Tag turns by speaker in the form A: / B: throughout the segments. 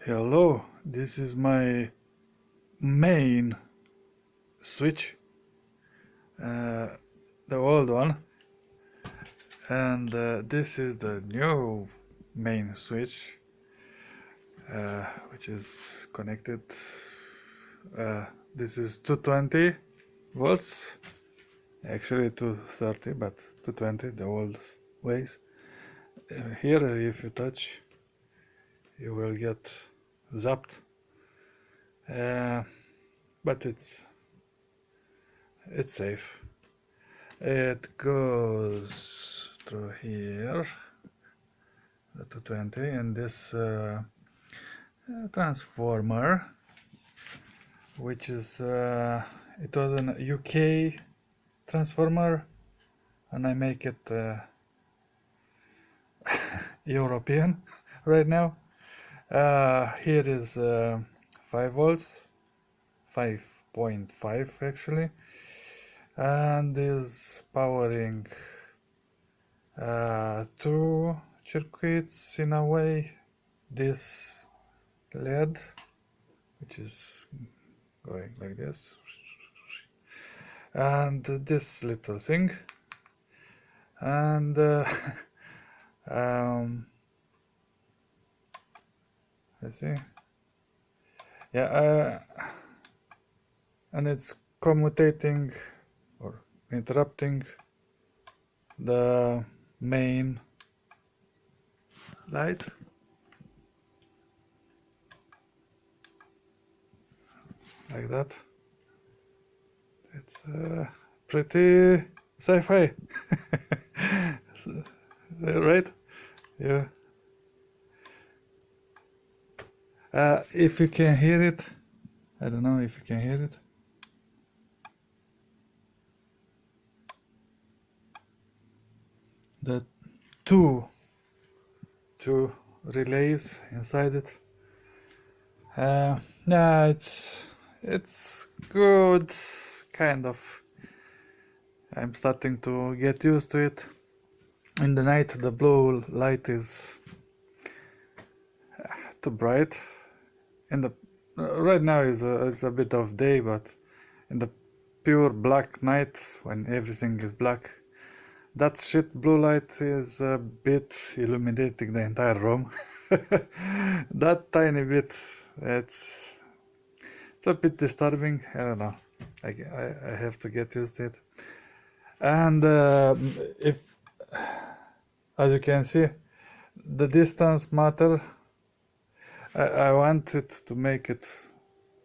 A: Hello, this is my main switch, uh, the old one, and this is the new main switch, which is connected. This is 220 volts, actually 230, but 220, the old ways. Here, if you touch, you will get zapped, but it's safe. It goes through here, the 220, and this transformer, which is it was an UK transformer, and I make it European right now. Here is 5 volts, 5.5 actually, and is powering two circuits in a way. This LED, which is going like this, and this little thing, and let's see, yeah, and it's commutating or interrupting the main light. Like that. It's pretty sci-fi. Right? Yeah. If you can hear it, I don't know if you can hear it. The two relays inside it. Yeah, it's good, kind of. I'm starting to get used to it. In the night, the blue light is too bright. In the right now it's a bit of day, but in the pure black night, when everything is black, that shit blue light is a bit illuminating the entire room. That tiny bit, it's a bit disturbing. I don't know. I have to get used to it. And if, as you can see, the distance matter. I wanted to make it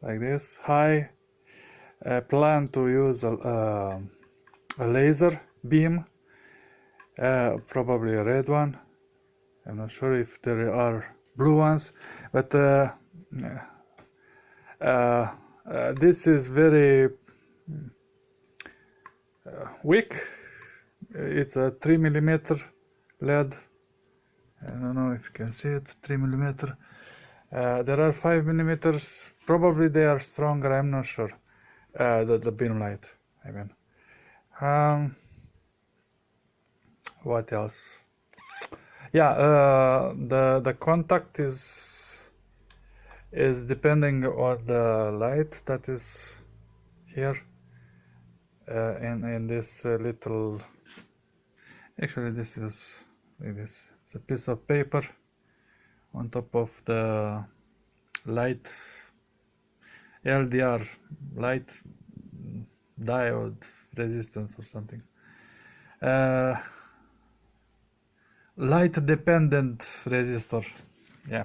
A: like this, high. I plan to use a laser beam, probably a red one. I'm not sure if there are blue ones, but this is very weak. It's a 3mm LED. I don't know if you can see it, 3mm. There are 5mm. Probably they are stronger. I'm not sure. The beam light, I mean. What else? Yeah, the contact is depending on the light that is here, in this little. Actually, this is like this. It's a piece of paper on top of the light, LDR, light diode resistance or something. Light dependent resistor, yeah.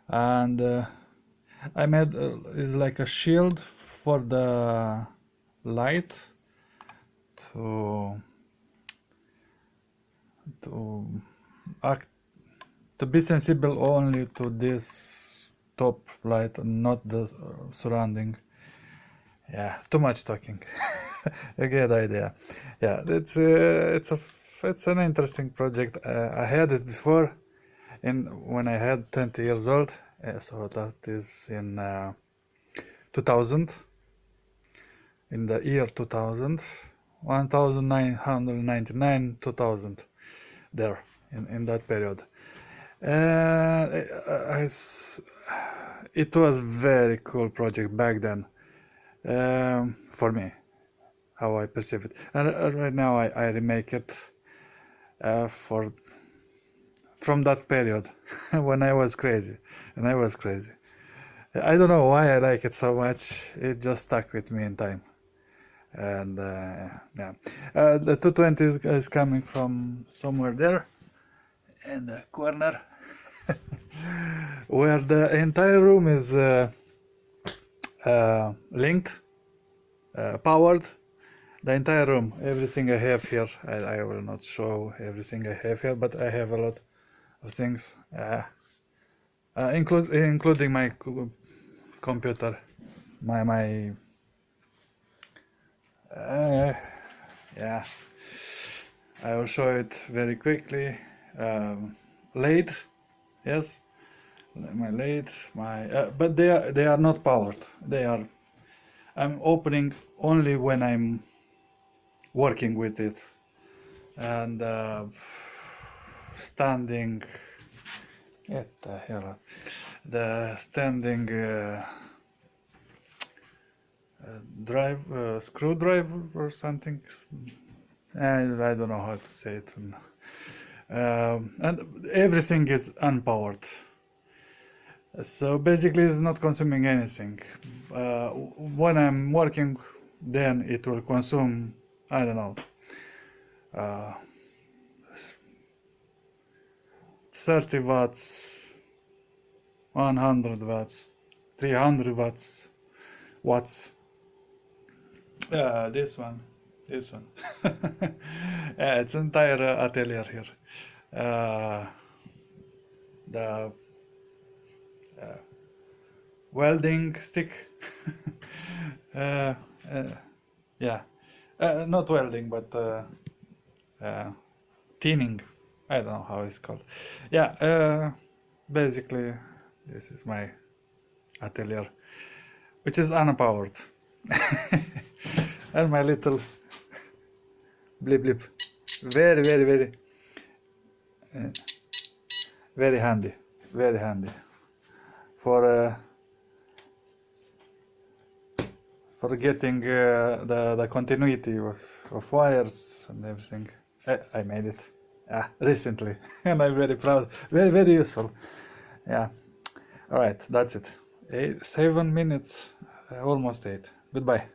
A: And I made is like a shield for the light to act, to be sensible only to this top light and not the surrounding. Yeah, too much talking. You get the idea. Yeah, it's an interesting project. I had it before, when I had 20 years old. So that is in 2000. In the year 2000, 1999, 2000, there in that period. I it was very cool project back then, for me, how I perceive it. And right now I remake it for from that period when I was crazy, and I was crazy. I don't know why I like it so much. It just stuck with me in time. And yeah, the 220 is coming from somewhere there in the corner, where the entire room is linked, powered. The entire room, everything I have here. I will not show everything I have here, but I have a lot of things, including my computer, my yeah. I will show it very quickly. Lathe, yes, my lathe, but they are not powered. I'm opening only when I'm working with it, and standing. Get the hell out. The standing screwdriver or something. I don't know how to say it. And everything is unpowered. So basically it's not consuming anything. When I'm working, then it will consume, I don't know, 30 watts, 100 watts, 300 watts. This one. Yeah, it's entire atelier here. The welding stick. Yeah, not welding, but tining. I don't know how it's called. Yeah, basically this is my atelier, which is unpowered. And my little blip blip, very very handy for getting the continuity of wires and everything. I made it recently, and I'm very proud. Very useful. Yeah. All right, that's it. 7 minutes, almost 8. Goodbye.